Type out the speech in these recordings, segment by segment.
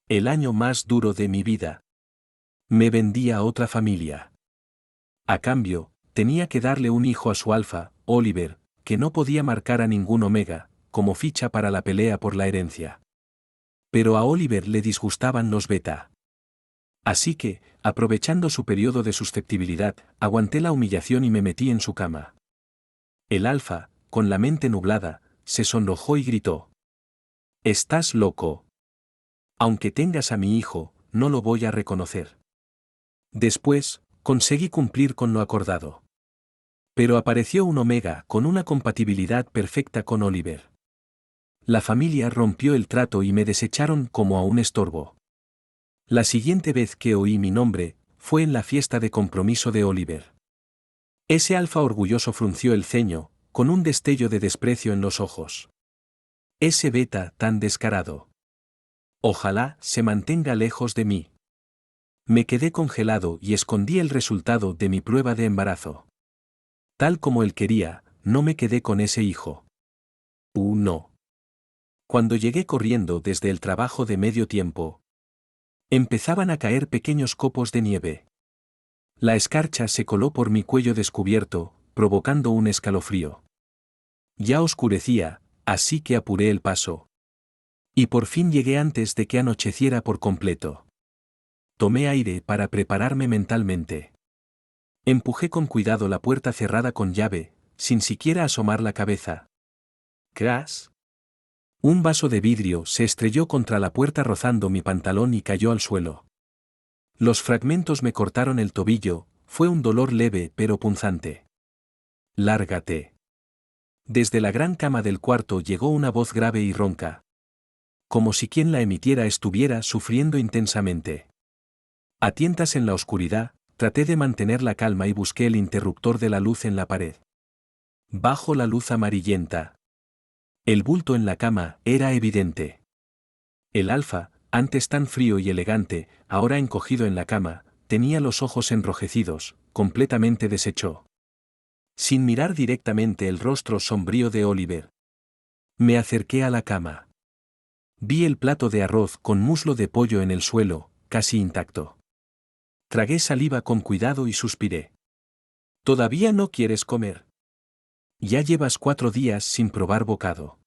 El año más duro de mi vida. Me vendí a otra familia. A cambio, tenía que darle un hijo a su alfa, Oliver, que no podía marcar a ningún omega, como ficha para la pelea por la herencia. Pero a Oliver le disgustaban los beta. Así que, aprovechando su periodo de susceptibilidad, aguanté la humillación y me metí en su cama. El alfa, con la mente nublada, se sonrojó y gritó: «¿Estás loco? Aunque tengas a mi hijo, no lo voy a reconocer». Después, conseguí cumplir con lo acordado. Pero apareció un omega con una compatibilidad perfecta con Oliver. La familia rompió el trato y me desecharon como a un estorbo. La siguiente vez que oí mi nombre, fue en la fiesta de compromiso de Oliver. Ese alfa orgulloso frunció el ceño, con un destello de desprecio en los ojos. Ese beta tan descarado. Ojalá se mantenga lejos de mí. Me quedé congelado y escondí el resultado de mi prueba de embarazo. Tal como él quería, no me quedé con ese hijo. No. Cuando llegué corriendo desde el trabajo de medio tiempo, empezaban a caer pequeños copos de nieve. La escarcha se coló por mi cuello descubierto, provocando un escalofrío. Ya oscurecía, así que apuré el paso. Y por fin llegué antes de que anocheciera por completo. Tomé aire para prepararme mentalmente. Empujé con cuidado la puerta cerrada con llave, sin siquiera asomar la cabeza. ¡Crash! Un vaso de vidrio se estrelló contra la puerta rozando mi pantalón y cayó al suelo. Los fragmentos me cortaron el tobillo, fue un dolor leve pero punzante. «Lárgate». Desde la gran cama del cuarto llegó una voz grave y ronca. Como si quien la emitiera estuviera sufriendo intensamente. A tientas en la oscuridad, traté de mantener la calma y busqué el interruptor de la luz en la pared. Bajo la luz amarillenta. El bulto en la cama era evidente. El alfa, antes tan frío y elegante, ahora encogido en la cama, tenía los ojos enrojecidos, completamente deshecho. Sin mirar directamente el rostro sombrío de Oliver. Me acerqué a la cama. Vi el plato de arroz con muslo de pollo en el suelo, casi intacto. Tragué saliva con cuidado y suspiré. ¿Todavía no quieres comer? Ya llevas 4 días sin probar bocado.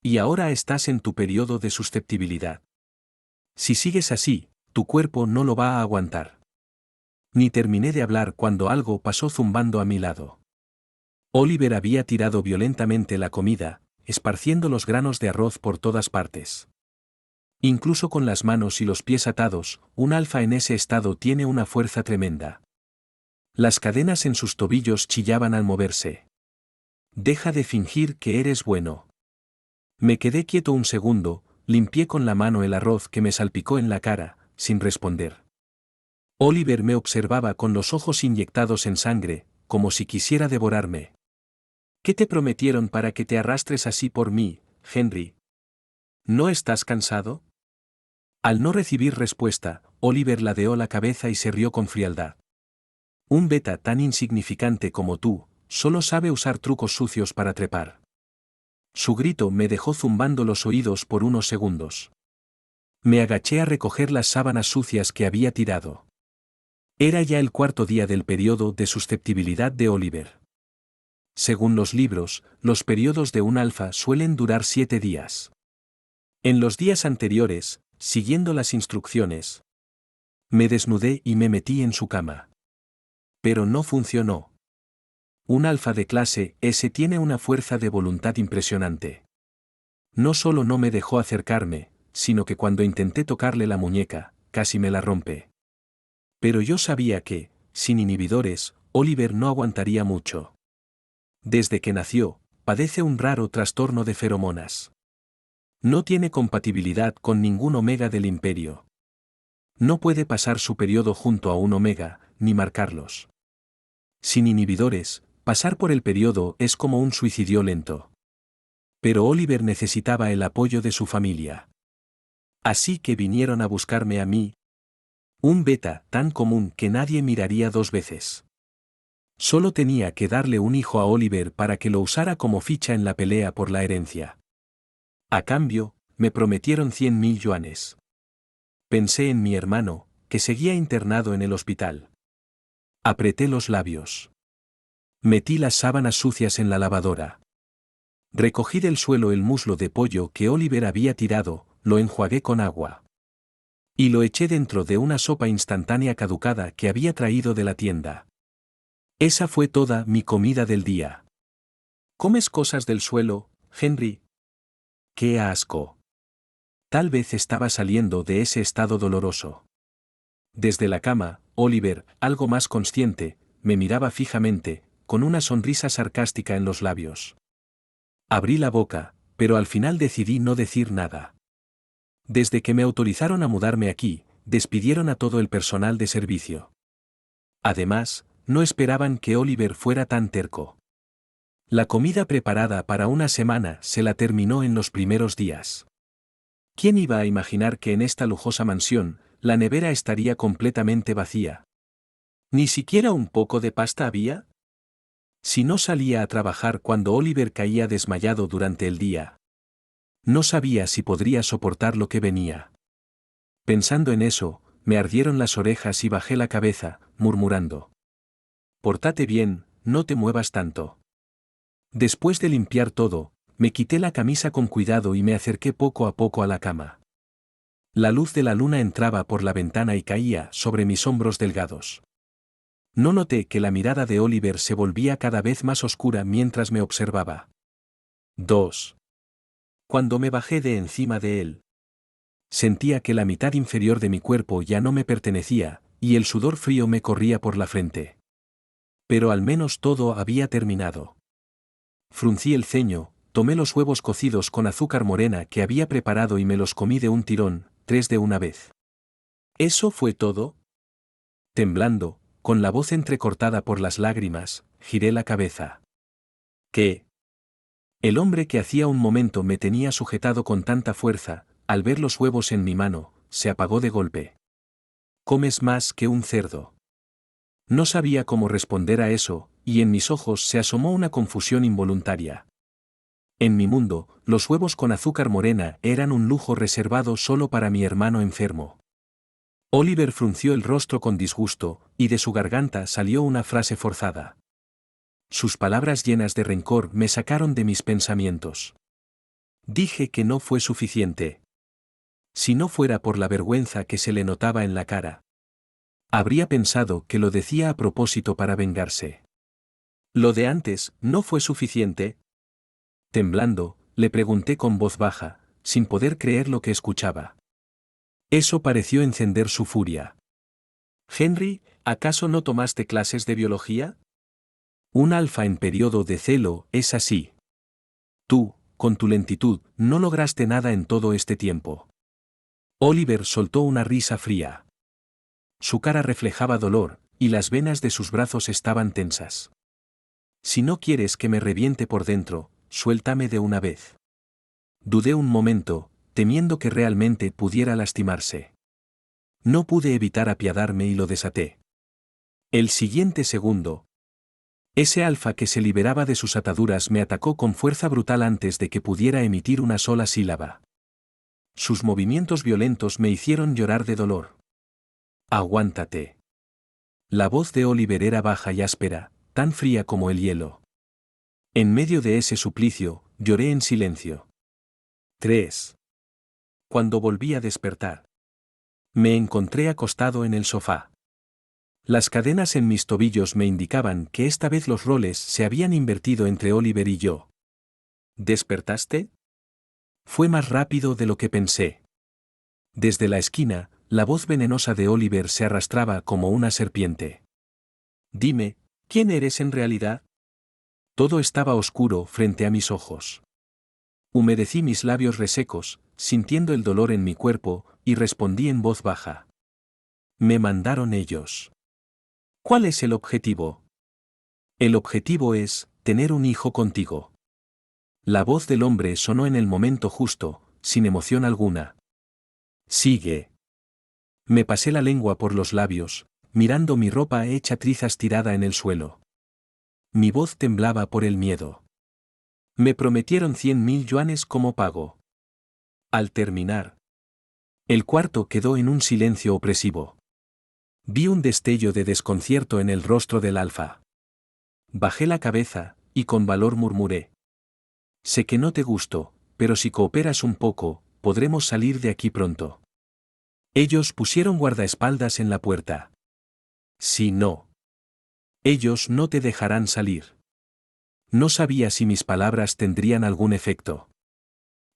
Y ahora estás en tu periodo de susceptibilidad. Si sigues así, tu cuerpo no lo va a aguantar. Ni terminé de hablar cuando algo pasó zumbando a mi lado. Oliver había tirado violentamente la comida, esparciendo los granos de arroz por todas partes. Incluso con las manos y los pies atados, un alfa en ese estado tiene una fuerza tremenda. Las cadenas en sus tobillos chillaban al moverse. Deja de fingir que eres bueno. Me quedé quieto un segundo, limpié con la mano el arroz que me salpicó en la cara, sin responder. Oliver me observaba con los ojos inyectados en sangre, como si quisiera devorarme. ¿Qué te prometieron para que te arrastres así por mí, Henry? ¿No estás cansado? Al no recibir respuesta, Oliver ladeó la cabeza y se rió con frialdad. Un beta tan insignificante como tú, solo sabe usar trucos sucios para trepar. Su grito me dejó zumbando los oídos por unos segundos. Me agaché a recoger las sábanas sucias que había tirado. Era ya el 4.º día del periodo de susceptibilidad de Oliver. Según los libros, los periodos de un alfa suelen durar 7 días. En los días anteriores, siguiendo las instrucciones, me desnudé y me metí en su cama. Pero no funcionó. Un alfa de clase S tiene una fuerza de voluntad impresionante. No solo no me dejó acercarme, sino que cuando intenté tocarle la muñeca, casi me la rompe. Pero yo sabía que, sin inhibidores, Oliver no aguantaría mucho. Desde que nació, padece un raro trastorno de feromonas. No tiene compatibilidad con ningún omega del imperio. No puede pasar su periodo junto a un omega, ni marcarlos. Sin inhibidores, pasar por el periodo es como un suicidio lento. Pero Oliver necesitaba el apoyo de su familia. Así que vinieron a buscarme a mí. Un beta tan común que nadie miraría 2 veces. Solo tenía que darle un hijo a Oliver para que lo usara como ficha en la pelea por la herencia. A cambio, me prometieron 100.000 yuanes. Pensé en mi hermano, que seguía internado en el hospital. Apreté los labios. Metí las sábanas sucias en la lavadora. Recogí del suelo el muslo de pollo que Oliver había tirado, lo enjuagué con agua. Y lo eché dentro de una sopa instantánea caducada que había traído de la tienda. Esa fue toda mi comida del día. ¿Comes cosas del suelo, Henry? ¡Qué asco! Tal vez estaba saliendo de ese estado doloroso. Desde la cama, Oliver, algo más consciente, me miraba fijamente, con una sonrisa sarcástica en los labios. Abrí la boca, pero al final decidí no decir nada. Desde que me autorizaron a mudarme aquí, despidieron a todo el personal de servicio. Además, no esperaban que Oliver fuera tan terco. La comida preparada para una semana se la terminó en los primeros días. ¿Quién iba a imaginar que en esta lujosa mansión, la nevera estaría completamente vacía? ¿Ni siquiera un poco de pasta había? Si no salía a trabajar cuando Oliver caía desmayado durante el día. No sabía si podría soportar lo que venía. Pensando en eso, me ardieron las orejas y bajé la cabeza, murmurando. Pórtate bien, no te muevas tanto. Después de limpiar todo, me quité la camisa con cuidado y me acerqué poco a poco a la cama. La luz de la luna entraba por la ventana y caía sobre mis hombros delgados. No noté que la mirada de Oliver se volvía cada vez más oscura mientras me observaba. 2. Cuando me bajé de encima de él, sentía que la mitad inferior de mi cuerpo ya no me pertenecía, y el sudor frío me corría por la frente. Pero al menos todo había terminado. Fruncí el ceño, tomé los huevos cocidos con azúcar morena que había preparado y me los comí de un tirón, 3 de una vez. ¿Eso fue todo? Temblando, con la voz entrecortada por las lágrimas, giré la cabeza. ¿Qué? El hombre que hacía un momento me tenía sujetado con tanta fuerza, al ver los huevos en mi mano, se apagó de golpe. Comes más que un cerdo. No sabía cómo responder a eso, y en mis ojos se asomó una confusión involuntaria. En mi mundo, los huevos con azúcar morena eran un lujo reservado solo para mi hermano enfermo. Oliver frunció el rostro con disgusto, y de su garganta salió una frase forzada. Sus palabras llenas de rencor me sacaron de mis pensamientos. Dije que no fue suficiente. Si no fuera por la vergüenza que se le notaba en la cara. Habría pensado que lo decía a propósito para vengarse. ¿Lo de antes no fue suficiente? Temblando, le pregunté con voz baja, sin poder creer lo que escuchaba. Eso pareció encender su furia. Henry, ¿acaso no tomaste clases de biología? Un alfa en periodo de celo es así. Tú, con tu lentitud, no lograste nada en todo este tiempo. Oliver soltó una risa fría. Su cara reflejaba dolor, y las venas de sus brazos estaban tensas. Si no quieres que me reviente por dentro, suéltame de una vez. Dudé un momento, temiendo que realmente pudiera lastimarse. No pude evitar apiadarme y lo desaté. El siguiente segundo. Ese alfa que se liberaba de sus ataduras me atacó con fuerza brutal antes de que pudiera emitir una sola sílaba. Sus movimientos violentos me hicieron llorar de dolor. Aguántate. La voz de Oliver era baja y áspera, tan fría como el hielo. En medio de ese suplicio, lloré en silencio. 3. Cuando volví a despertar, me encontré acostado en el sofá. Las cadenas en mis tobillos me indicaban que esta vez los roles se habían invertido entre Oliver y yo. ¿Despertaste? Fue más rápido de lo que pensé. Desde la esquina, la voz venenosa de Oliver se arrastraba como una serpiente. Dime, ¿quién eres en realidad? Todo estaba oscuro frente a mis ojos. Humedecí mis labios resecos, sintiendo el dolor en mi cuerpo, y respondí en voz baja. Me mandaron ellos. ¿Cuál es el objetivo? El objetivo es tener un hijo contigo. La voz del hombre sonó en el momento justo, sin emoción alguna. Sigue. Me pasé la lengua por los labios, mirando mi ropa hecha trizas tirada en el suelo. Mi voz temblaba por el miedo. Me prometieron 100.000 yuanes como pago. Al terminar, El cuarto quedó en un silencio opresivo. Vi un destello de desconcierto en el rostro del alfa. Bajé la cabeza, y con valor murmuré. Sé que no te gusto, pero si cooperas un poco, podremos salir de aquí pronto. Ellos pusieron guardaespaldas en la puerta. Si no. Ellos no te dejarán salir. No sabía si mis palabras tendrían algún efecto.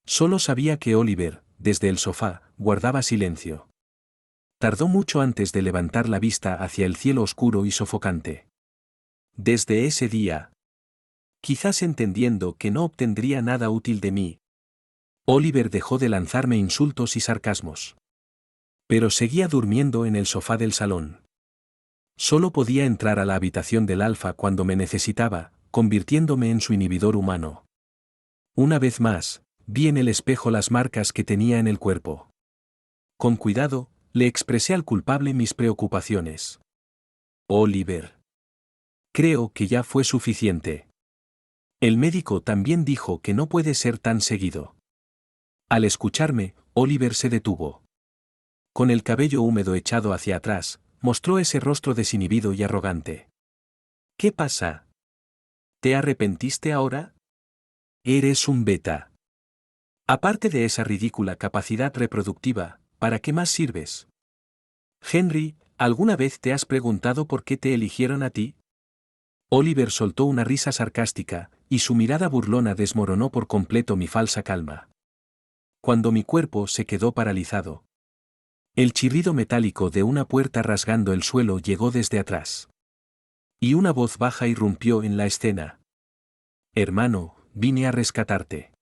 Solo sabía que Oliver, desde el sofá, guardaba silencio. Tardó mucho antes de levantar la vista hacia el cielo oscuro y sofocante. Desde ese día, quizás entendiendo que no obtendría nada útil de mí, Oliver dejó de lanzarme insultos y sarcasmos. Pero seguía durmiendo en el sofá del salón. Solo podía entrar a la habitación del alfa cuando me necesitaba, convirtiéndome en su inhibidor humano. Una vez más, vi en el espejo las marcas que tenía en el cuerpo. Con cuidado, le expresé al culpable mis preocupaciones. Oliver. Creo que ya fue suficiente. El médico también dijo que no puede ser tan seguido. Al escucharme, Oliver se detuvo. Con el cabello húmedo echado hacia atrás, mostró ese rostro desinhibido y arrogante. ¿Qué pasa? ¿Te arrepentiste ahora? Eres un beta. Aparte de esa ridícula capacidad reproductiva, ¿para qué más sirves? Henry, ¿alguna vez te has preguntado por qué te eligieron a ti? Oliver soltó una risa sarcástica, y su mirada burlona desmoronó por completo mi falsa calma. Cuando mi cuerpo se quedó paralizado. El chirrido metálico de una puerta rasgando el suelo llegó desde atrás. Y una voz baja irrumpió en la escena. Hermano, vine a rescatarte.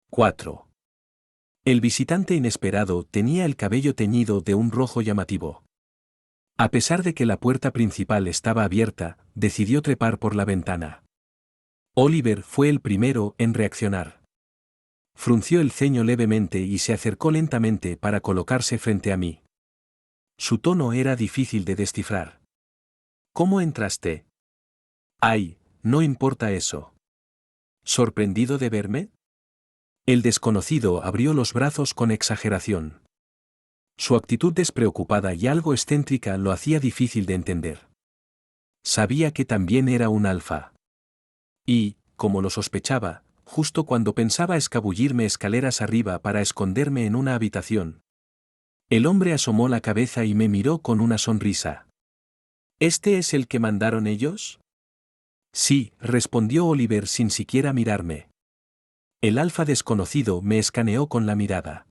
4. El visitante inesperado tenía el cabello teñido de un rojo llamativo. A pesar de que la puerta principal estaba abierta, decidió trepar por la ventana. Oliver fue el primero en reaccionar. Frunció el ceño levemente y se acercó lentamente para colocarse frente a mí. Su tono era difícil de descifrar. ¿Cómo entraste? Ay, no importa eso. ¿Sorprendido de verme? El desconocido abrió los brazos con exageración. Su actitud despreocupada y algo excéntrica lo hacía difícil de entender. Sabía que también era un alfa. Y, como lo sospechaba, justo cuando pensaba escabullirme escaleras arriba para esconderme en una habitación. El hombre asomó la cabeza y me miró con una sonrisa. ¿Este es el que mandaron ellos? Sí, respondió Oliver sin siquiera mirarme. El alfa desconocido me escaneó con la mirada.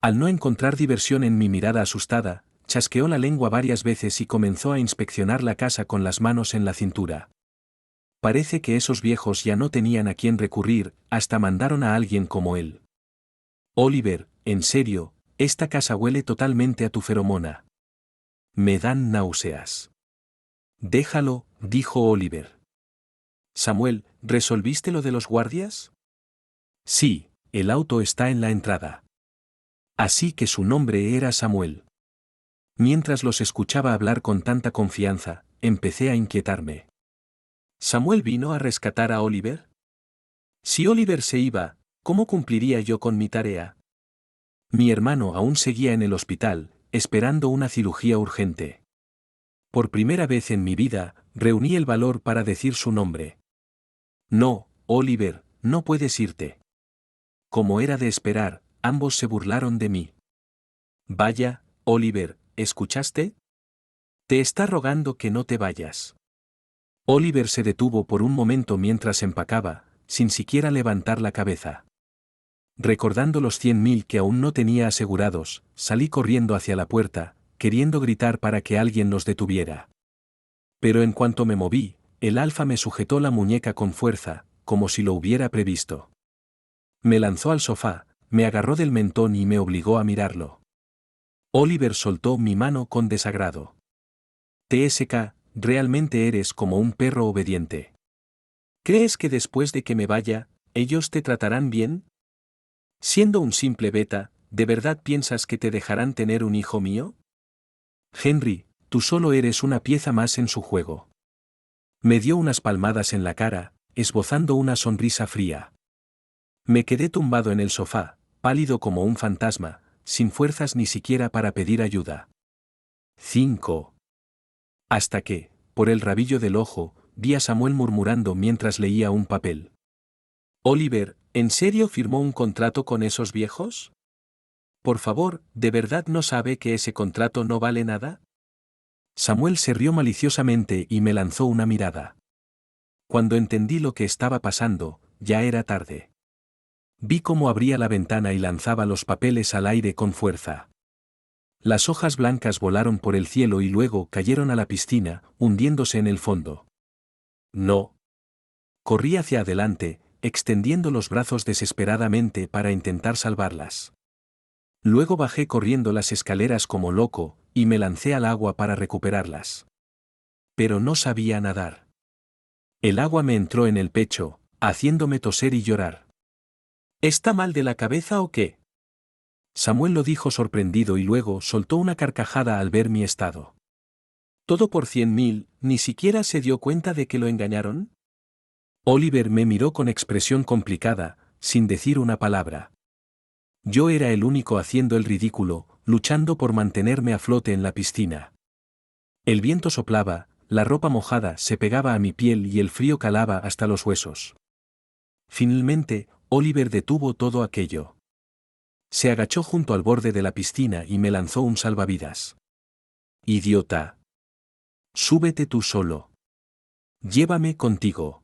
Al no encontrar diversión en mi mirada asustada, chasqueó la lengua varias veces y comenzó a inspeccionar la casa con las manos en la cintura. Parece que esos viejos ya no tenían a quién recurrir, hasta mandaron a alguien como él. Oliver, en serio, esta casa huele totalmente a tu feromona. Me dan náuseas. Déjalo, dijo Oliver. Samuel, ¿resolviste lo de los guardias? Sí, el auto está en la entrada. Así que su nombre era Samuel. Mientras los escuchaba hablar con tanta confianza, empecé a inquietarme. ¿Samuel vino a rescatar a Oliver? Si Oliver se iba, ¿cómo cumpliría yo con mi tarea? Mi hermano aún seguía en el hospital, esperando una cirugía urgente. Por primera vez en mi vida, reuní el valor para decir su nombre. No, Oliver, no puedes irte. Como era de esperar, ambos se burlaron de mí. Vaya, Oliver, ¿escuchaste? Te está rogando que no te vayas. Oliver se detuvo por un momento mientras empacaba, sin siquiera levantar la cabeza. Recordando los 100.000 que aún no tenía asegurados, salí corriendo hacia la puerta, queriendo gritar para que alguien los detuviera. Pero en cuanto me moví, el alfa me sujetó la muñeca con fuerza, como si lo hubiera previsto. Me lanzó al sofá, me agarró del mentón y me obligó a mirarlo. Oliver soltó mi mano con desagrado. TSK, realmente eres como un perro obediente. ¿Crees que después de que me vaya, ellos te tratarán bien? Siendo un simple beta, ¿de verdad piensas que te dejarán tener un hijo mío? Henry, tú solo eres una pieza más en su juego. Me dio unas palmadas en la cara, esbozando una sonrisa fría. Me quedé tumbado en el sofá, pálido como un fantasma, sin fuerzas ni siquiera para pedir ayuda. 5. Hasta que, por el rabillo del ojo, vi a Samuel murmurando mientras leía un papel. Oliver, ¿en serio firmó un contrato con esos viejos? Por favor, ¿de verdad no sabe que ese contrato no vale nada? Samuel se rió maliciosamente y me lanzó una mirada. Cuando entendí lo que estaba pasando, ya era tarde. Vi cómo abría la ventana y lanzaba los papeles al aire con fuerza. Las hojas blancas volaron por el cielo y luego cayeron a la piscina, hundiéndose en el fondo. No. Corrí hacia adelante, extendiendo los brazos desesperadamente para intentar salvarlas. Luego bajé corriendo las escaleras como loco, y me lancé al agua para recuperarlas. Pero no sabía nadar. El agua me entró en el pecho, haciéndome toser y llorar. ¿Está mal de la cabeza o qué? Samuel lo dijo sorprendido y luego soltó una carcajada al ver mi estado. ¿Todo por 100.000, ni siquiera se dio cuenta de que lo engañaron? Oliver me miró con expresión complicada, sin decir una palabra. Yo era el único haciendo el ridículo, luchando por mantenerme a flote en la piscina. El viento soplaba, la ropa mojada se pegaba a mi piel y el frío calaba hasta los huesos. Finalmente, Oliver detuvo todo aquello. Se agachó junto al borde de la piscina y me lanzó un salvavidas. ¡Idiota! Súbete tú solo. Llévame contigo.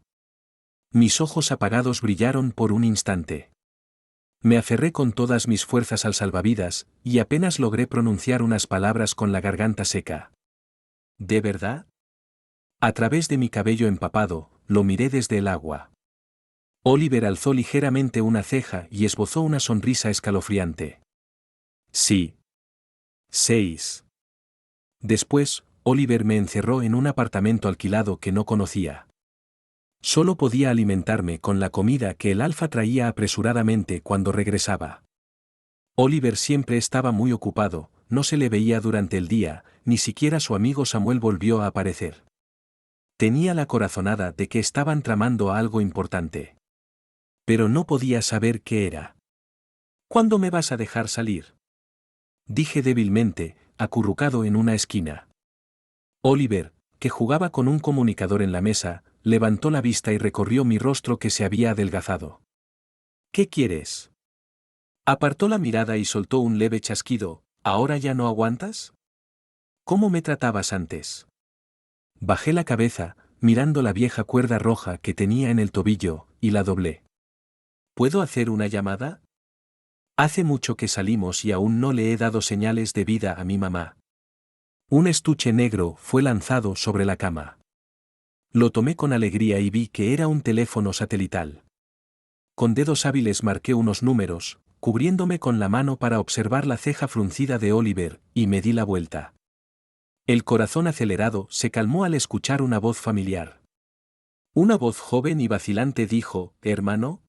Mis ojos apagados brillaron por un instante. Me aferré con todas mis fuerzas al salvavidas, y apenas logré pronunciar unas palabras con la garganta seca. ¿De verdad? A través de mi cabello empapado, lo miré desde el agua. Oliver alzó ligeramente una ceja y esbozó una sonrisa escalofriante. Sí. 6. Después, Oliver me encerró en un apartamento alquilado que no conocía. Solo podía alimentarme con la comida que el Alfa traía apresuradamente cuando regresaba. Oliver siempre estaba muy ocupado, no se le veía durante el día, ni siquiera su amigo Samuel volvió a aparecer. Tenía la corazonada de que estaban tramando algo importante. Pero no podía saber qué era. ¿Cuándo me vas a dejar salir? Dije débilmente, acurrucado en una esquina. Oliver, que jugaba con un comunicador en la mesa, levantó la vista y recorrió mi rostro que se había adelgazado. ¿Qué quieres? Apartó la mirada y soltó un leve chasquido. ¿Ahora ya no aguantas? ¿Cómo me tratabas antes? Bajé la cabeza, mirando la vieja cuerda roja que tenía en el tobillo, y la doblé. ¿Puedo hacer una llamada? Hace mucho que salimos y aún no le he dado señales de vida a mi mamá. Un estuche negro fue lanzado sobre la cama. Lo tomé con alegría y vi que era un teléfono satelital. Con dedos hábiles marqué unos números, cubriéndome con la mano para observar la ceja fruncida de Oliver, y me di la vuelta. El corazón acelerado se calmó al escuchar una voz familiar. Una voz joven y vacilante dijo, «¿Hermano?».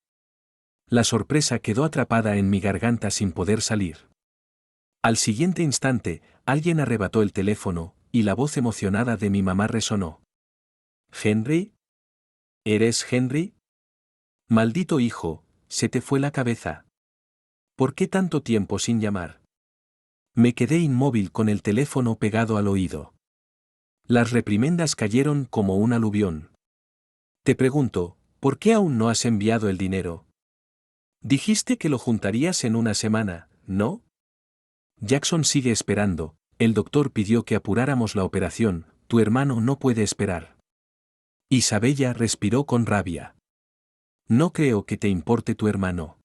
La sorpresa quedó atrapada en mi garganta sin poder salir. Al siguiente instante, alguien arrebató el teléfono, y la voz emocionada de mi mamá resonó. «¿Henry? ¿Eres Henry? Maldito hijo, ¿se te fue la cabeza? ¿Por qué tanto tiempo sin llamar?». Me quedé inmóvil con el teléfono pegado al oído. Las reprimendas cayeron como un aluvión. Te pregunto, ¿por qué aún no has enviado el dinero? Dijiste que lo juntarías en una semana, ¿no? Jackson sigue esperando, el doctor pidió que apuráramos la operación, tu hermano no puede esperar. Isabella respiró con rabia. No creo que te importe tu hermano.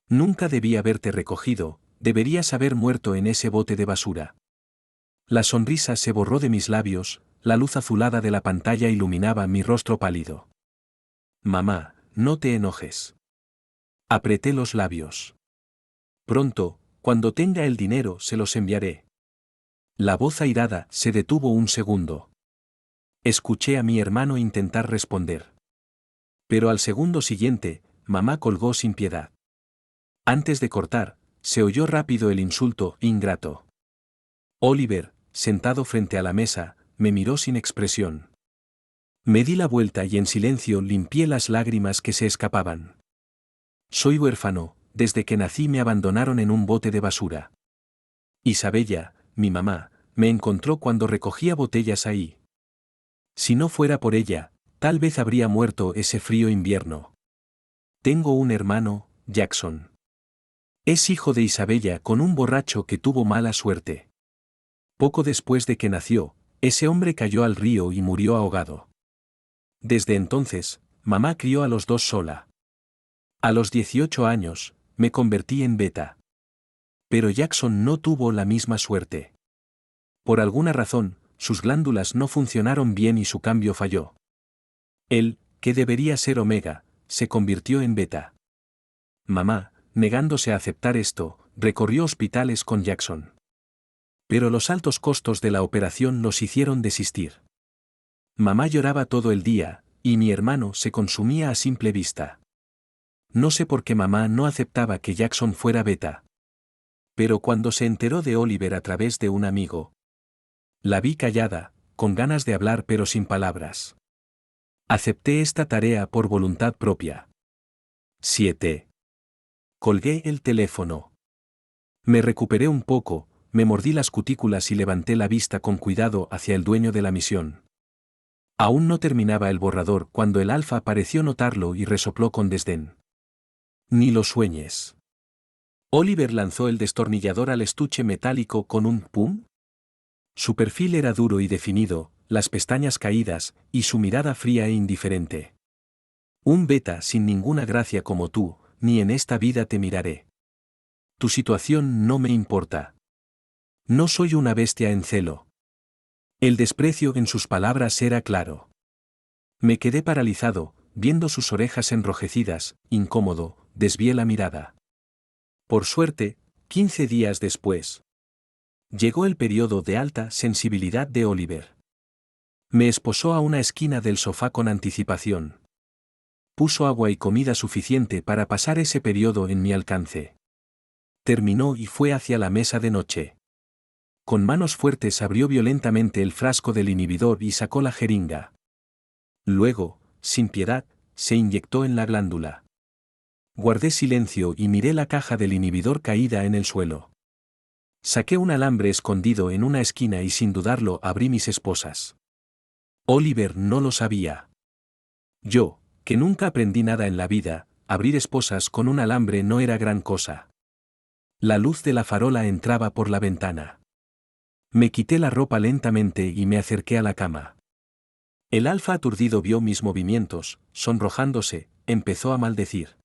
Nunca debí haberte recogido, deberías haber muerto en ese bote de basura. La sonrisa se borró de mis labios, la luz azulada de la pantalla iluminaba mi rostro pálido. Mamá, no te enojes. Apreté los labios. Pronto, cuando tenga el dinero se los enviaré. La voz airada se detuvo un segundo. Escuché a mi hermano intentar responder. Pero al segundo siguiente, mamá colgó sin piedad. Antes de cortar, se oyó rápido el insulto ingrato. Oliver, sentado frente a la mesa, me miró sin expresión. Me di la vuelta y en silencio limpié las lágrimas que se escapaban. Soy huérfano, desde que nací me abandonaron en un bote de basura. Isabella, mi mamá, me encontró cuando recogía botellas ahí. Si no fuera por ella, tal vez habría muerto ese frío invierno. Tengo un hermano, Jackson. Es hijo de Isabella con un borracho que tuvo mala suerte. Poco después de que nació, ese hombre cayó al río y murió ahogado. Desde entonces, mamá crió a los dos sola. A los 18 años, me convertí en beta. Pero Jackson no tuvo la misma suerte. Por alguna razón, sus glándulas no funcionaron bien y su cambio falló. Él, que debería ser omega, se convirtió en beta. Mamá, negándose a aceptar esto, recorrió hospitales con Jackson. Pero los altos costos de la operación los hicieron desistir. Mamá lloraba todo el día, y mi hermano se consumía a simple vista. No sé por qué mamá no aceptaba que Jackson fuera beta. Pero cuando se enteró de Oliver a través de un amigo, la vi callada, con ganas de hablar pero sin palabras. Acepté esta tarea por voluntad propia. 7. Colgué el teléfono. Me recuperé un poco, me mordí las cutículas y levanté la vista con cuidado hacia el dueño de la misión. Aún no terminaba el borrador cuando el alfa pareció notarlo y resopló con desdén. Ni lo sueñes. Oliver lanzó el destornillador al estuche metálico con un pum. Su perfil era duro y definido, las pestañas caídas, y su mirada fría e indiferente. Un beta sin ninguna gracia como tú, ni en esta vida te miraré. Tu situación no me importa. No soy una bestia en celo. El desprecio en sus palabras era claro. Me quedé paralizado, viendo sus orejas enrojecidas, incómodo, desvié la mirada. Por suerte, 15 días después, llegó el periodo de alta sensibilidad de Oliver. Me esposó a una esquina del sofá con anticipación. Puso agua y comida suficiente para pasar ese periodo en mi alcance. Terminó y fue hacia la mesa de noche. Con manos fuertes abrió violentamente el frasco del inhibidor y sacó la jeringa. Luego, sin piedad, se inyectó en la glándula. Guardé silencio y miré la caja del inhibidor caída en el suelo. Saqué un alambre escondido en una esquina y sin dudarlo abrí mis esposas. Oliver no lo sabía. Yo, que nunca aprendí nada en la vida, abrir esposas con un alambre no era gran cosa. La luz de la farola entraba por la ventana. Me quité la ropa lentamente y me acerqué a la cama. El alfa aturdido vio mis movimientos, sonrojándose, empezó a maldecir.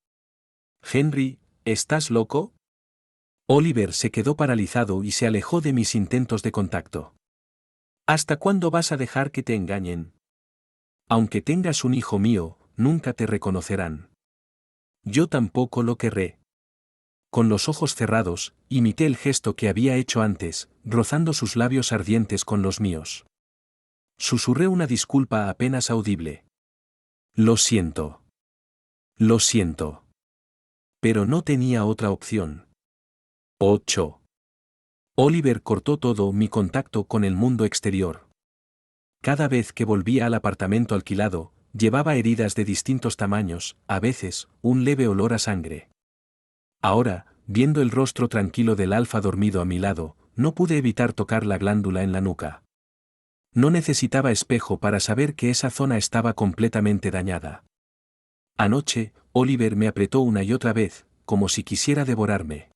Henry, ¿estás loco? Oliver se quedó paralizado y se alejó de mis intentos de contacto. ¿Hasta cuándo vas a dejar que te engañen? Aunque tengas un hijo mío, nunca te reconocerán. Yo tampoco lo querré. Con los ojos cerrados, imité el gesto que había hecho antes, rozando sus labios ardientes con los míos. Susurré una disculpa apenas audible. Lo siento. Lo siento. Pero no tenía otra opción. 8. Oliver cortó todo mi contacto con el mundo exterior. Cada vez que volvía al apartamento alquilado, llevaba heridas de distintos tamaños, a veces, un leve olor a sangre. Ahora, viendo el rostro tranquilo del alfa dormido a mi lado, no pude evitar tocar la glándula en la nuca. No necesitaba espejo para saber que esa zona estaba completamente dañada. Anoche, Oliver me apretó una y otra vez, como si quisiera devorarme.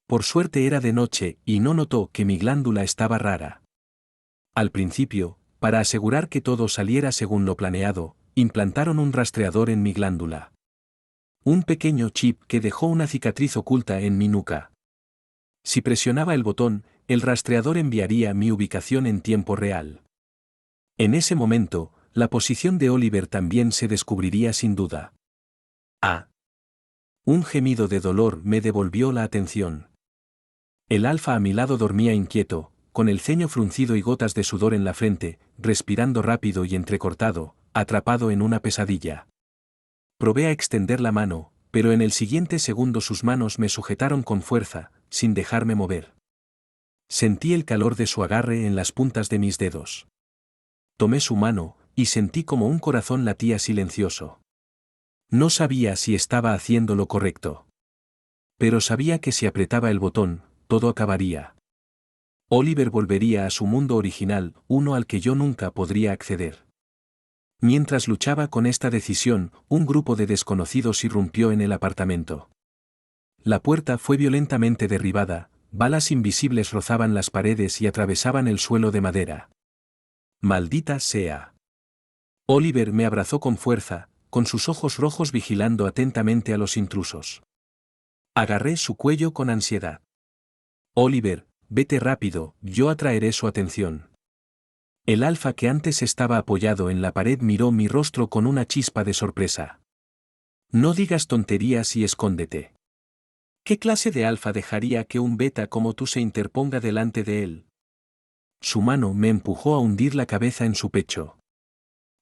Por suerte era de noche y no notó que mi glándula estaba rara. Al principio, para asegurar que todo saliera según lo planeado, implantaron un rastreador en mi glándula. Un pequeño chip que dejó una cicatriz oculta en mi nuca. Si presionaba el botón, el rastreador enviaría mi ubicación en tiempo real. En ese momento, la posición de Oliver también se descubriría sin duda. Ah. Un gemido de dolor me devolvió la atención. El alfa a mi lado dormía inquieto, con el ceño fruncido y gotas de sudor en la frente, respirando rápido y entrecortado, atrapado en una pesadilla. Probé a extender la mano, pero en el siguiente segundo sus manos me sujetaron con fuerza, sin dejarme mover. Sentí el calor de su agarre en las puntas de mis dedos. Tomé su mano, y sentí como un corazón latía silencioso. No sabía si estaba haciendo lo correcto. pero sabía que si apretaba el botón, todo acabaría. Oliver volvería a su mundo original, uno al que yo nunca podría acceder. Mientras luchaba con esta decisión, un grupo de desconocidos irrumpió en el apartamento. La puerta fue violentamente derribada, balas invisibles rozaban las paredes y atravesaban el suelo de madera. ¡Maldita sea! Oliver me abrazó con fuerza, con sus ojos rojos vigilando atentamente a los intrusos. Agarré su cuello con ansiedad. Oliver, vete rápido, yo atraeré su atención. El alfa que antes estaba apoyado en la pared miró mi rostro con una chispa de sorpresa. No digas tonterías y escóndete. ¿Qué clase de alfa dejaría que un beta como tú se interponga delante de él? Su mano me empujó a hundir la cabeza en su pecho.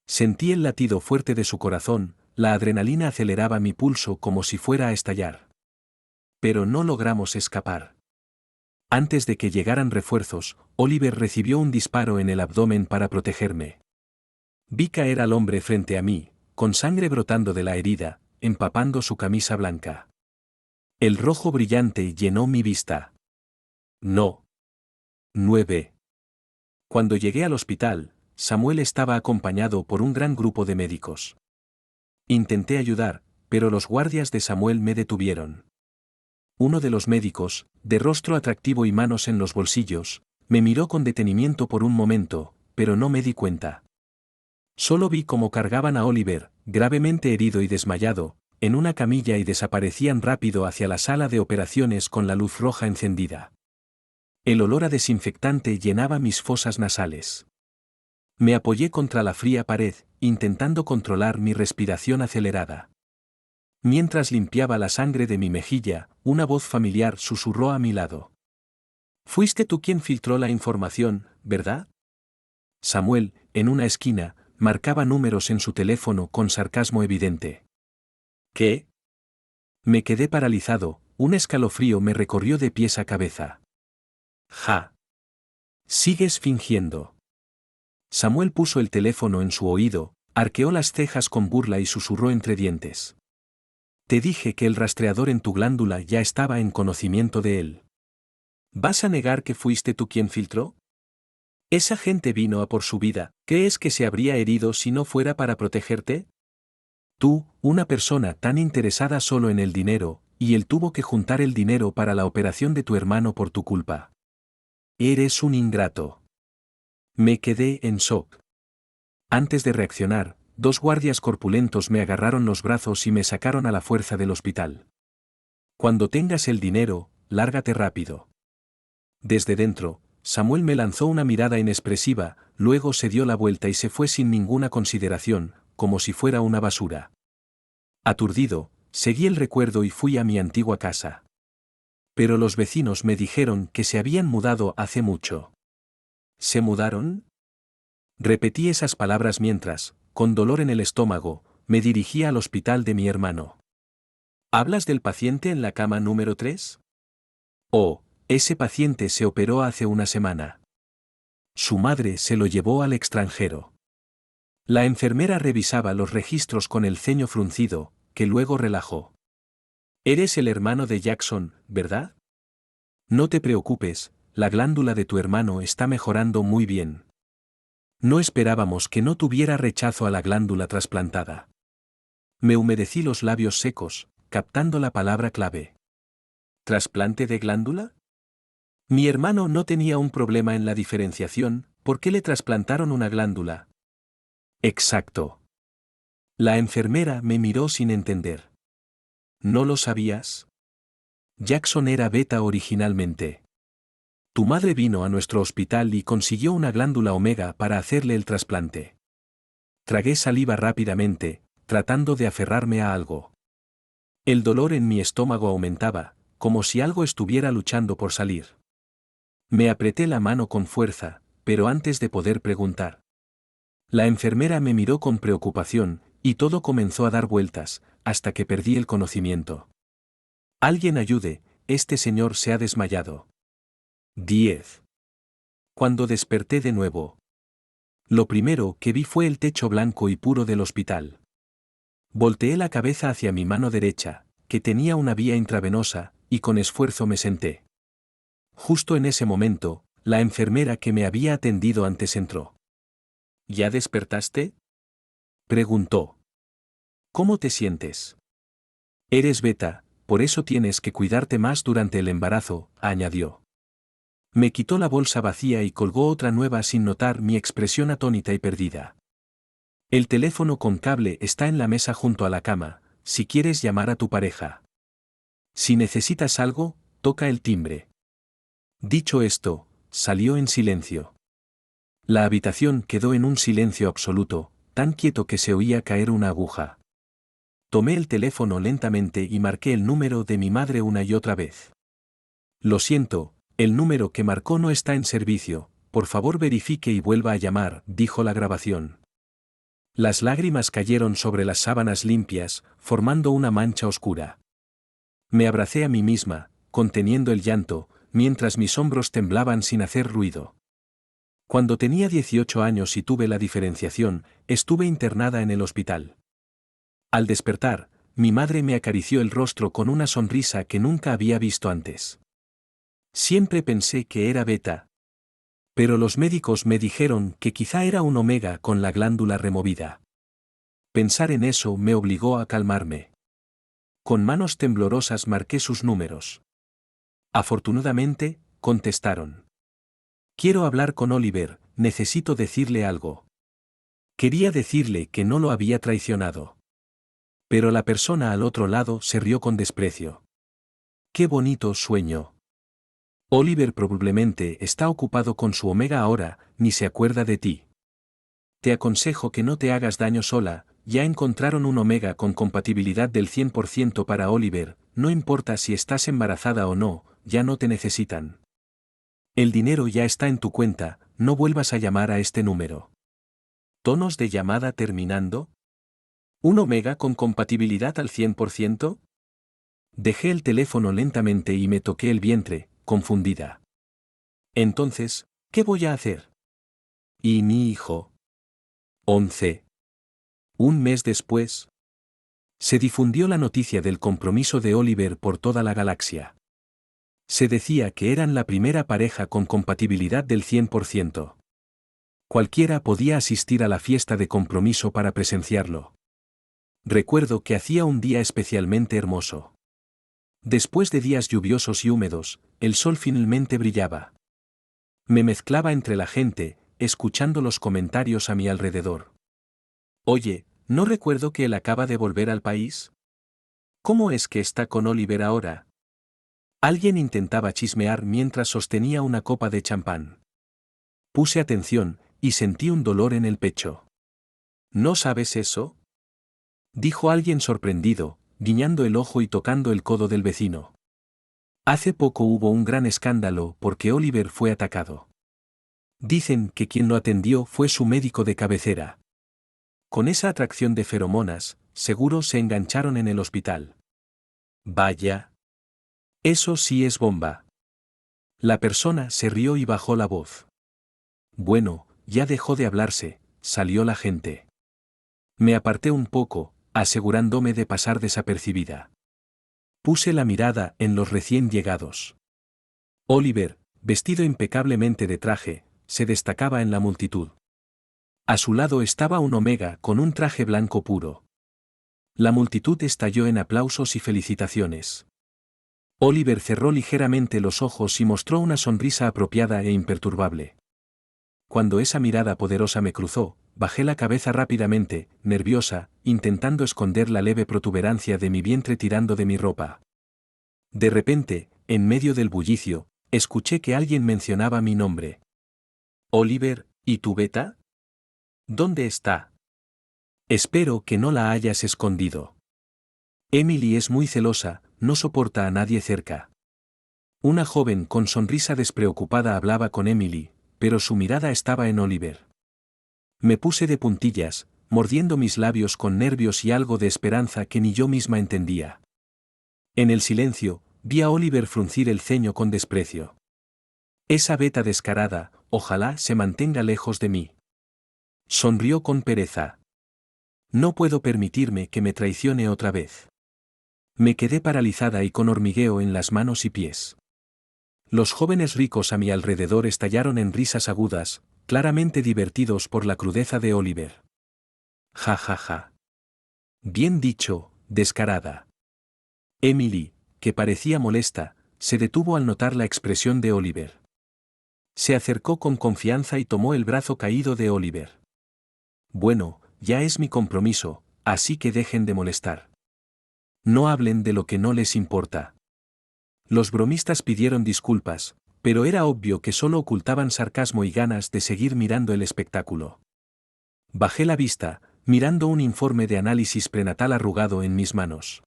Sentí el latido fuerte de su corazón, la adrenalina aceleraba mi pulso como si fuera a estallar. Pero no logramos escapar. Antes de que llegaran refuerzos, Oliver recibió un disparo en el abdomen para protegerme. Vi caer al hombre frente a mí, con sangre brotando de la herida, empapando su camisa blanca. El rojo brillante llenó mi vista. No. 9. Cuando llegué al hospital, Samuel estaba acompañado por un gran grupo de médicos. Intenté ayudar, pero los guardias de Samuel me detuvieron. Uno de los médicos, de rostro atractivo y manos en los bolsillos, me miró con detenimiento por un momento, pero no me di cuenta. Solo vi cómo cargaban a Oliver, gravemente herido y desmayado, en una camilla y desaparecían rápido hacia la sala de operaciones con la luz roja encendida. El olor a desinfectante llenaba mis fosas nasales. Me apoyé contra la fría pared, intentando controlar mi respiración acelerada. Mientras limpiaba la sangre de mi mejilla, una voz familiar susurró a mi lado. «Fuiste tú quien filtró la información, ¿verdad?» Samuel, en una esquina, marcaba números en su teléfono con sarcasmo evidente. ¿Qué? Me quedé paralizado, un escalofrío me recorrió de pies a cabeza. «Ja. Sigues fingiendo». Samuel puso el teléfono en su oído, arqueó las cejas con burla y susurró entre dientes. Te dije que el rastreador en tu glándula ya estaba en conocimiento de él. ¿Vas a negar que fuiste tú quien filtró? Esa gente vino a por su vida, ¿crees que se habría herido si no fuera para protegerte? Tú, una persona tan interesada solo en el dinero, y él tuvo que juntar el dinero para la operación de tu hermano por tu culpa. Eres un ingrato. Me quedé en shock. Antes de reaccionar, dos guardias corpulentos me agarraron los brazos y me sacaron a la fuerza del hospital. Cuando tengas el dinero, lárgate rápido. Desde dentro, Samuel me lanzó una mirada inexpresiva, luego se dio la vuelta y se fue sin ninguna consideración, como si fuera una basura. Aturdido, seguí el recuerdo y fui a mi antigua casa. Pero los vecinos me dijeron que se habían mudado hace mucho. ¿Se mudaron? Repetí esas palabras mientras, con dolor en el estómago, me dirigía al hospital de mi hermano. ¿Hablas del paciente en la cama número 3? Oh, ese paciente se operó hace una semana. Su madre se lo llevó al extranjero. La enfermera revisaba los registros con el ceño fruncido, que luego relajó. Eres el hermano de Jackson, ¿verdad? No te preocupes, la glándula de tu hermano está mejorando muy bien. No esperábamos que no tuviera rechazo a la glándula trasplantada. Me humedecí los labios secos, captando la palabra clave. ¿Trasplante de glándula? Mi hermano no tenía un problema en la diferenciación, ¿por qué le trasplantaron una glándula? Exacto. La enfermera me miró sin entender. ¿No lo sabías? Jackson era beta originalmente. Tu madre vino a nuestro hospital y consiguió una glándula omega para hacerle el trasplante. Tragué saliva rápidamente, tratando de aferrarme a algo. El dolor en mi estómago aumentaba, como si algo estuviera luchando por salir. Me apreté la mano con fuerza, pero antes de poder preguntar. La enfermera me miró con preocupación, y todo comenzó a dar vueltas, hasta que perdí el conocimiento. Alguien ayude, este señor se ha desmayado. 10. Cuando desperté de nuevo, lo primero que vi fue el techo blanco y puro del hospital. Volteé la cabeza hacia mi mano derecha, que tenía una vía intravenosa, y con esfuerzo me senté. Justo en ese momento, la enfermera que me había atendido antes entró. ¿Ya despertaste?, preguntó. ¿Cómo te sientes? Eres beta, por eso tienes que cuidarte más durante el embarazo, añadió. Me quitó la bolsa vacía y colgó otra nueva sin notar mi expresión atónita y perdida. El teléfono con cable está en la mesa junto a la cama, si quieres llamar a tu pareja. Si necesitas algo, toca el timbre. Dicho esto, salió en silencio. La habitación quedó en un silencio absoluto, tan quieto que se oía caer una aguja. Tomé el teléfono lentamente y marqué el número de mi madre una y otra vez. Lo siento, el número que marcó no está en servicio, por favor verifique y vuelva a llamar, dijo la grabación. Las lágrimas cayeron sobre las sábanas limpias, formando una mancha oscura. Me abracé a mí misma, conteniendo el llanto, mientras mis hombros temblaban sin hacer ruido. Cuando tenía 18 años y tuve la diferenciación, estuve internada en el hospital. Al despertar, mi madre me acarició el rostro con una sonrisa que nunca había visto antes. Siempre pensé que era beta. Pero los médicos me dijeron que quizá era un omega con la glándula removida. Pensar en eso me obligó a calmarme. Con manos temblorosas marqué sus números. Afortunadamente, contestaron. Quiero hablar con Oliver, necesito decirle algo. Quería decirle que no lo había traicionado. Pero la persona al otro lado se rió con desprecio. ¡Qué bonito sueño! Oliver probablemente está ocupado con su omega ahora, ni se acuerda de ti. Te aconsejo que no te hagas daño sola, ya encontraron un omega con compatibilidad del 100% para Oliver, no importa si estás embarazada o no, ya no te necesitan. El dinero ya está en tu cuenta, no vuelvas a llamar a este número. ¿Tonos de llamada terminando? ¿Un omega con compatibilidad al 100%? Dejé el teléfono lentamente y me toqué el vientre, confundida. Entonces, ¿qué voy a hacer? ¿Y mi hijo? 11. Un mes después, se difundió la noticia del compromiso de Oliver por toda la galaxia. Se decía que eran la primera pareja con compatibilidad del 100%. Cualquiera podía asistir a la fiesta de compromiso para presenciarlo. Recuerdo que hacía un día especialmente hermoso. Después de días lluviosos y húmedos, el sol finalmente brillaba. Me mezclaba entre la gente, escuchando los comentarios a mi alrededor. Oye, ¿no recuerdo que él acaba de volver al país? ¿Cómo es que está con Oliver ahora? Alguien intentaba chismear mientras sostenía una copa de champán. Puse atención, y sentí un dolor en el pecho. ¿No sabes eso?, dijo alguien sorprendido, guiñando el ojo y tocando el codo del vecino. Hace poco hubo un gran escándalo porque Oliver fue atacado. Dicen que quien lo atendió fue su médico de cabecera. Con esa atracción de feromonas, seguro se engancharon en el hospital. Vaya. Eso sí es bomba. La persona se rió y bajó la voz. Bueno, ya dejó de hablarse, salió la gente. Me aparté un poco, asegurándome de pasar desapercibida. Puse la mirada en los recién llegados. Oliver, vestido impecablemente de traje, se destacaba en la multitud. A su lado estaba un omega con un traje blanco puro. La multitud estalló en aplausos y felicitaciones. Oliver cerró ligeramente los ojos y mostró una sonrisa apropiada e imperturbable. Cuando esa mirada poderosa me cruzó, bajé la cabeza rápidamente, nerviosa, intentando esconder la leve protuberancia de mi vientre tirando de mi ropa. De repente, en medio del bullicio, escuché que alguien mencionaba mi nombre. Oliver, ¿y tu beta? ¿Dónde está? Espero que no la hayas escondido. Emily es muy celosa, no soporta a nadie cerca. Una joven con sonrisa despreocupada hablaba con Emily, pero su mirada estaba en Oliver. Me puse de puntillas, mordiendo mis labios con nervios y algo de esperanza que ni yo misma entendía. En el silencio, vi a Oliver fruncir el ceño con desprecio. Esa beta descarada, ojalá se mantenga lejos de mí. Sonrió con pereza. No puedo permitirme que me traicione otra vez. Me quedé paralizada y con hormigueo en las manos y pies. Los jóvenes ricos a mi alrededor estallaron en risas agudas, claramente divertidos por la crudeza de Oliver. Ja ja ja. Bien dicho, descarada. Emily, que parecía molesta, se detuvo al notar la expresión de Oliver. Se acercó con confianza y tomó el brazo caído de Oliver. Bueno, ya es mi compromiso, así que dejen de molestar. No hablen de lo que no les importa. Los bromistas pidieron disculpas, pero era obvio que solo ocultaban sarcasmo y ganas de seguir mirando el espectáculo. Bajé la vista, mirando un informe de análisis prenatal arrugado en mis manos.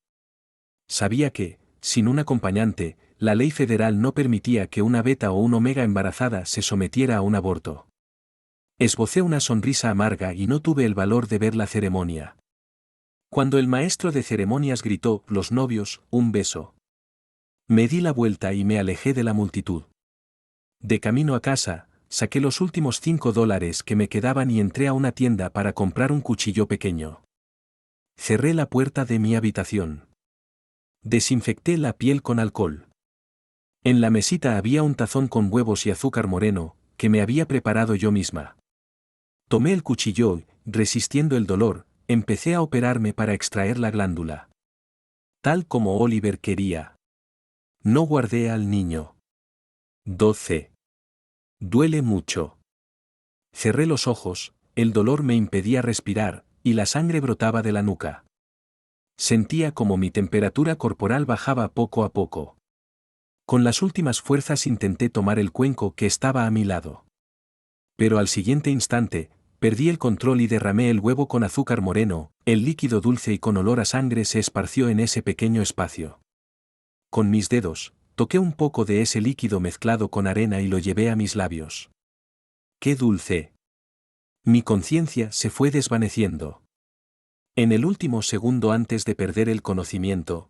Sabía que, sin un acompañante, la ley federal no permitía que una beta o un omega embarazada se sometiera a un aborto. Esbocé una sonrisa amarga y no tuve el valor de ver la ceremonia. Cuando el maestro de ceremonias gritó, los novios, un beso. Me di la vuelta y me alejé de la multitud. De camino a casa, saqué los últimos $5 que me quedaban y entré a una tienda para comprar un cuchillo pequeño. Cerré la puerta de mi habitación. Desinfecté la piel con alcohol. En la mesita había un tazón con huevos y azúcar moreno, que me había preparado yo misma. Tomé el cuchillo y, resistiendo el dolor, empecé a operarme para extraer la glándula. Tal como Oliver quería. No guardé al niño. 12. Duele mucho. Cerré los ojos, el dolor me impedía respirar, y la sangre brotaba de la nuca. Sentía como mi temperatura corporal bajaba poco a poco. Con las últimas fuerzas intenté tomar el cuenco que estaba a mi lado. Pero al siguiente instante, perdí el control y derramé el huevo con azúcar moreno, el líquido dulce y con olor a sangre se esparció en ese pequeño espacio. Con mis dedos, toqué un poco de ese líquido mezclado con arena y lo llevé a mis labios. ¡Qué dulce! Mi conciencia se fue desvaneciendo. En el último segundo antes de perder el conocimiento,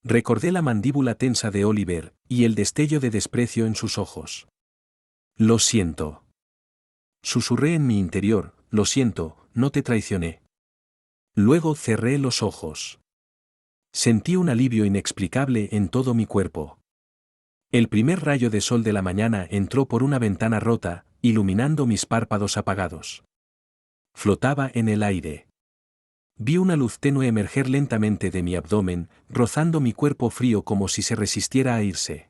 recordé la mandíbula tensa de Oliver, y el destello de desprecio en sus ojos. Lo siento. Susurré en mi interior, lo siento, no te traicioné. Luego cerré los ojos. Sentí un alivio inexplicable en todo mi cuerpo. El primer rayo de sol de la mañana entró por una ventana rota, iluminando mis párpados apagados. Flotaba en el aire. Vi una luz tenue emerger lentamente de mi abdomen, rozando mi cuerpo frío como si se resistiera a irse.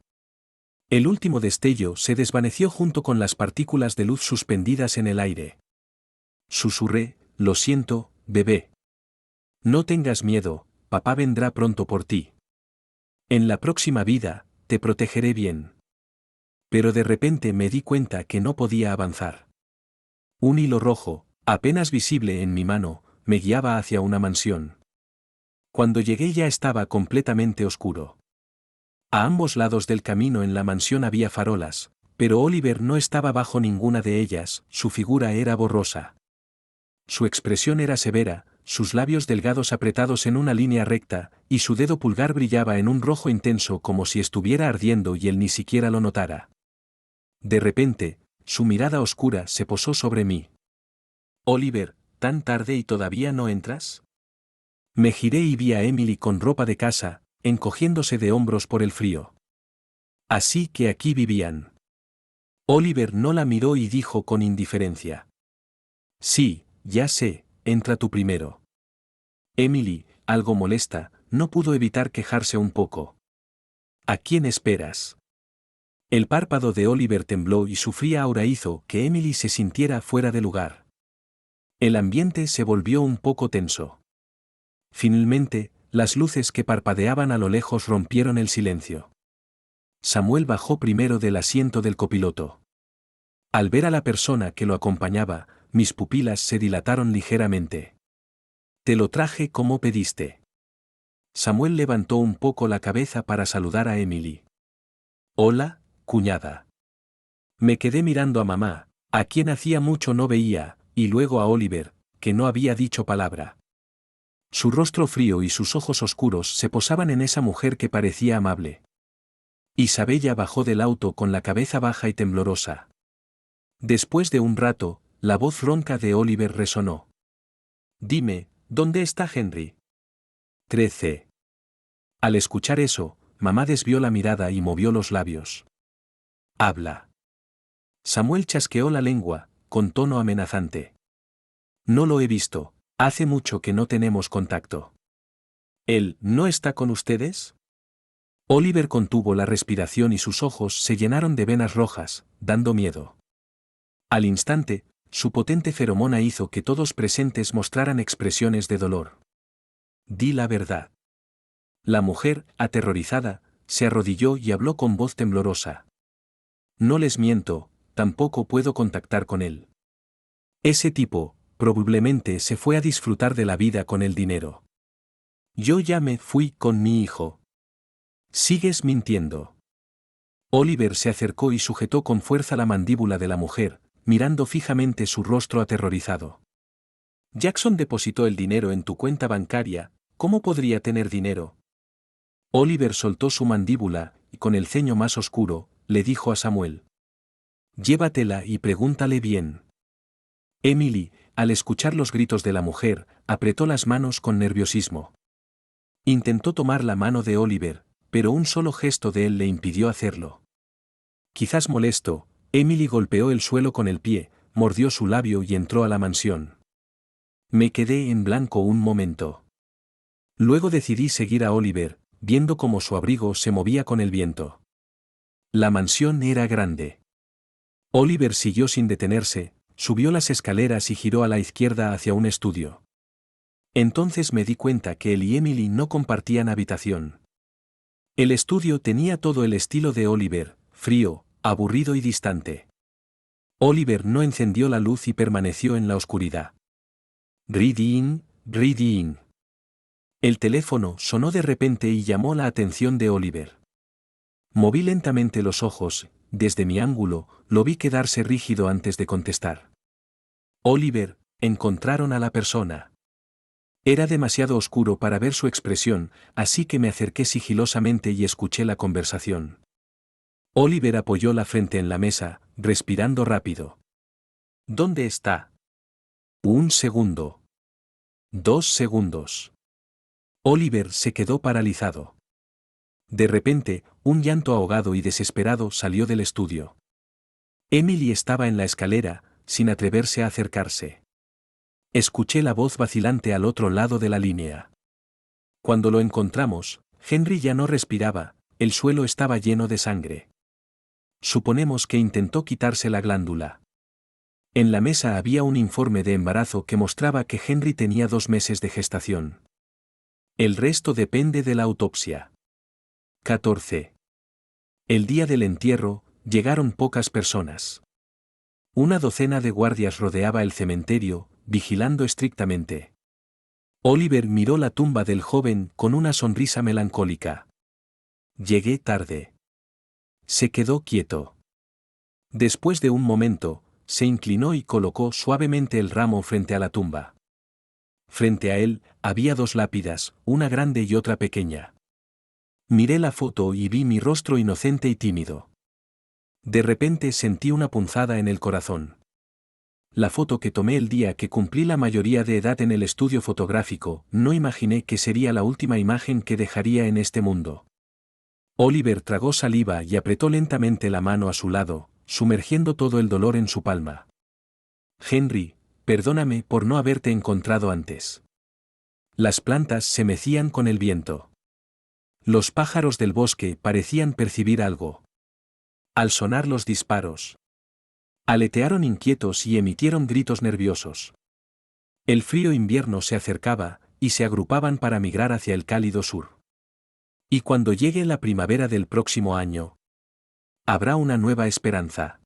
El último destello se desvaneció junto con las partículas de luz suspendidas en el aire. Susurré, lo siento, bebé. No tengas miedo, papá vendrá pronto por ti. En la próxima vida, te protegeré bien. Pero de repente me di cuenta que no podía avanzar. Un hilo rojo, apenas visible en mi mano, me guiaba hacia una mansión. Cuando llegué ya estaba completamente oscuro. A ambos lados del camino en la mansión había farolas, pero Oliver no estaba bajo ninguna de ellas, su figura era borrosa. Su expresión era severa, sus labios delgados apretados en una línea recta, y su dedo pulgar brillaba en un rojo intenso como si estuviera ardiendo y él ni siquiera lo notara. De repente, su mirada oscura se posó sobre mí. Oliver, ¿tan tarde y todavía no entras? Me giré y vi a Emily con ropa de casa, encogiéndose de hombros por el frío. Así que aquí vivían. Oliver no la miró y dijo con indiferencia. Sí, ya sé, entra tú primero. Emily, algo molesta, no pudo evitar quejarse un poco. ¿A quién esperas? El párpado de Oliver tembló y su fría aura hizo que Emily se sintiera fuera de lugar. El ambiente se volvió un poco tenso. Finalmente, las luces que parpadeaban a lo lejos rompieron el silencio. Samuel bajó primero del asiento del copiloto. Al ver a la persona que lo acompañaba, mis pupilas se dilataron ligeramente. Te lo traje como pediste. Samuel levantó un poco la cabeza para saludar a Emily. Hola, cuñada. Me quedé mirando a mamá, a quien hacía mucho no veía, y luego a Oliver, que no había dicho palabra. Su rostro frío y sus ojos oscuros se posaban en esa mujer que parecía amable. Isabella bajó del auto con la cabeza baja y temblorosa. Después de un rato, la voz ronca de Oliver resonó. Dime, ¿dónde está Henry? 13. Al escuchar eso, mamá desvió la mirada y movió los labios. Habla. Samuel chasqueó la lengua, con tono amenazante. No lo he visto, hace mucho que no tenemos contacto. ¿Él no está con ustedes? Oliver contuvo la respiración y sus ojos se llenaron de venas rojas, dando miedo. Al instante, su potente feromona hizo que todos presentes mostraran expresiones de dolor. Di la verdad. La mujer, aterrorizada, se arrodilló y habló con voz temblorosa. No les miento, tampoco puedo contactar con él. Ese tipo, probablemente se fue a disfrutar de la vida con el dinero. Yo ya me fui con mi hijo. Sigues mintiendo. Oliver se acercó y sujetó con fuerza la mandíbula de la mujer, mirando fijamente su rostro aterrorizado. Jackson depositó el dinero en tu cuenta bancaria, ¿cómo podría tener dinero? Oliver soltó su mandíbula, y con el ceño más oscuro, le dijo a Samuel. Llévatela y pregúntale bien. Emily, al escuchar los gritos de la mujer, apretó las manos con nerviosismo. Intentó tomar la mano de Oliver, pero un solo gesto de él le impidió hacerlo. Quizás molesto, Emily golpeó el suelo con el pie, mordió su labio y entró a la mansión. Me quedé en blanco un momento. Luego decidí seguir a Oliver, viendo cómo su abrigo se movía con el viento. La mansión era grande. Oliver siguió sin detenerse, subió las escaleras y giró a la izquierda hacia un estudio. Entonces me di cuenta que él y Emily no compartían habitación. El estudio tenía todo el estilo de Oliver, frío, aburrido y distante. Oliver no encendió la luz y permaneció en la oscuridad. Ring, ring. El teléfono sonó de repente y llamó la atención de Oliver. Moví lentamente los ojos, desde mi ángulo, lo vi quedarse rígido antes de contestar. Oliver, encontraron a la persona. Era demasiado oscuro para ver su expresión, así que me acerqué sigilosamente y escuché la conversación. Oliver apoyó la frente en la mesa, respirando rápido. ¿Dónde está? 1 segundo. 2 segundos. Oliver se quedó paralizado. De repente, un llanto ahogado y desesperado salió del estudio. Emily estaba en la escalera, sin atreverse a acercarse. Escuché la voz vacilante al otro lado de la línea. Cuando lo encontramos, Henry ya no respiraba, el suelo estaba lleno de sangre. Suponemos que intentó quitarse la glándula. En la mesa había un informe de embarazo que mostraba que Henry tenía 2 meses de gestación. El resto depende de la autopsia. 14. El día del entierro, llegaron pocas personas. Una docena de guardias rodeaba el cementerio, vigilando estrictamente. Oliver miró la tumba del joven con una sonrisa melancólica. Llegué tarde. Se quedó quieto. Después de un momento, se inclinó y colocó suavemente el ramo frente a la tumba. Frente a él, había 2 lápidas, una grande y otra pequeña. Miré la foto y vi mi rostro inocente y tímido. De repente sentí una punzada en el corazón. La foto que tomé el día que cumplí la mayoría de edad en el estudio fotográfico, no imaginé que sería la última imagen que dejaría en este mundo. Oliver tragó saliva y apretó lentamente la mano a su lado, sumergiendo todo el dolor en su palma. Henry, perdóname por no haberte encontrado antes. Las plantas se mecían con el viento. Los pájaros del bosque parecían percibir algo. Al sonar los disparos, aletearon inquietos y emitieron gritos nerviosos. El frío invierno se acercaba, y se agrupaban para migrar hacia el cálido sur. Y cuando llegue la primavera del próximo año, habrá una nueva esperanza.